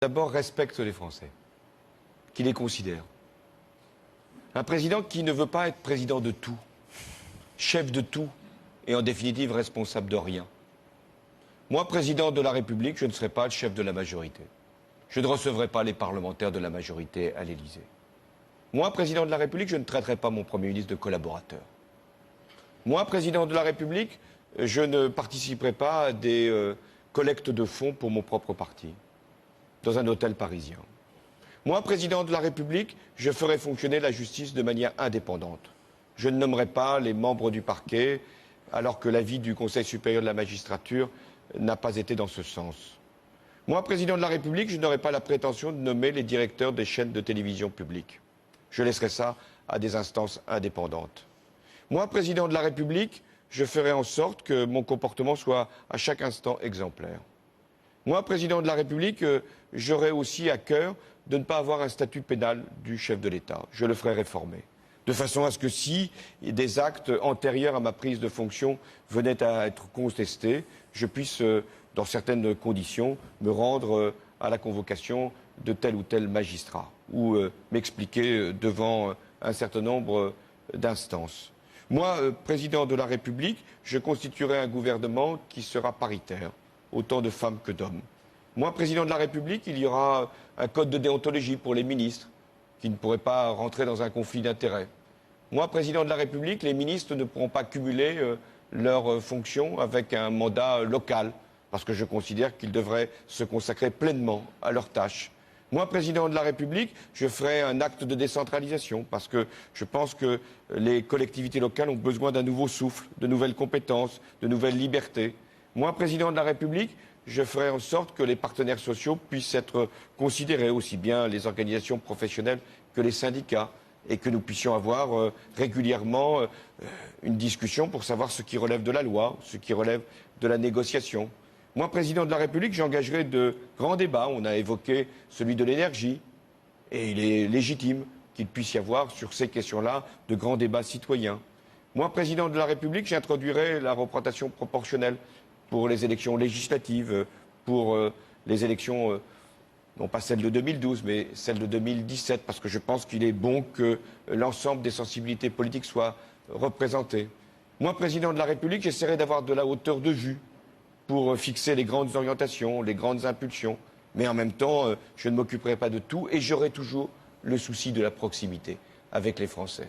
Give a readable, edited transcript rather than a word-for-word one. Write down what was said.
D'abord, respecte les Français, qui les considèrent. Un président qui ne veut pas être président de tout, chef de tout et en définitive responsable de rien. Moi, président de la République, je ne serai pas le chef de la majorité. Je ne recevrai pas les parlementaires de la majorité à l'Élysée. Moi, président de la République, je ne traiterai pas mon Premier ministre de collaborateur. Moi, président de la République, je ne participerai pas à des collectes de fonds pour mon propre parti, dans un hôtel parisien. Moi, président de la République, je ferai fonctionner la justice de manière indépendante. Je ne nommerai pas les membres du parquet, alors que l'avis du Conseil supérieur de la magistrature n'a pas été dans ce sens. Moi, président de la République, je n'aurai pas la prétention de nommer les directeurs des chaînes de télévision publiques. Je laisserai ça à des instances indépendantes. Moi, président de la République, je ferai en sorte que mon comportement soit à chaque instant exemplaire. Moi, président de la République, j'aurai aussi à cœur de ne pas avoir un statut pénal du chef de l'État. Je le ferai réformer. De façon à ce que si des actes antérieurs à ma prise de fonction venaient à être contestés, je puisse, dans certaines conditions, me rendre à la convocation de tel ou tel magistrat ou m'expliquer devant un certain nombre d'instances. Moi, président de la République, je constituerai un gouvernement qui sera paritaire, autant de femmes que d'hommes. Moi, président de la République, il y aura un code de déontologie pour les ministres qui ne pourraient pas rentrer dans un conflit d'intérêts. Moi, président de la République, les ministres ne pourront pas cumuler leurs fonctions avec un mandat local, parce que je considère qu'ils devraient se consacrer pleinement à leurs tâches. Moi, président de la République, je ferai un acte de décentralisation, parce que je pense que les collectivités locales ont besoin d'un nouveau souffle, de nouvelles compétences, de nouvelles libertés. Moi, président de la République, je ferai en sorte que les partenaires sociaux puissent être considérés, aussi bien les organisations professionnelles que les syndicats, et que nous puissions avoir régulièrement une discussion pour savoir ce qui relève de la loi, ce qui relève de la négociation. Moi, président de la République, j'engagerai de grands débats. On a évoqué celui de l'énergie, et il est légitime qu'il puisse y avoir sur ces questions-là de grands débats citoyens. Moi, président de la République, j'introduirai la représentation proportionnelle pour les élections législatives, pour les élections, non pas celles de 2012, mais celles de 2017, parce que je pense qu'il est bon que l'ensemble des sensibilités politiques soient représentées. Moi, président de la République, j'essaierai d'avoir de la hauteur de vue pour fixer les grandes orientations, les grandes impulsions, mais en même temps, je ne m'occuperai pas de tout et j'aurai toujours le souci de la proximité avec les Français.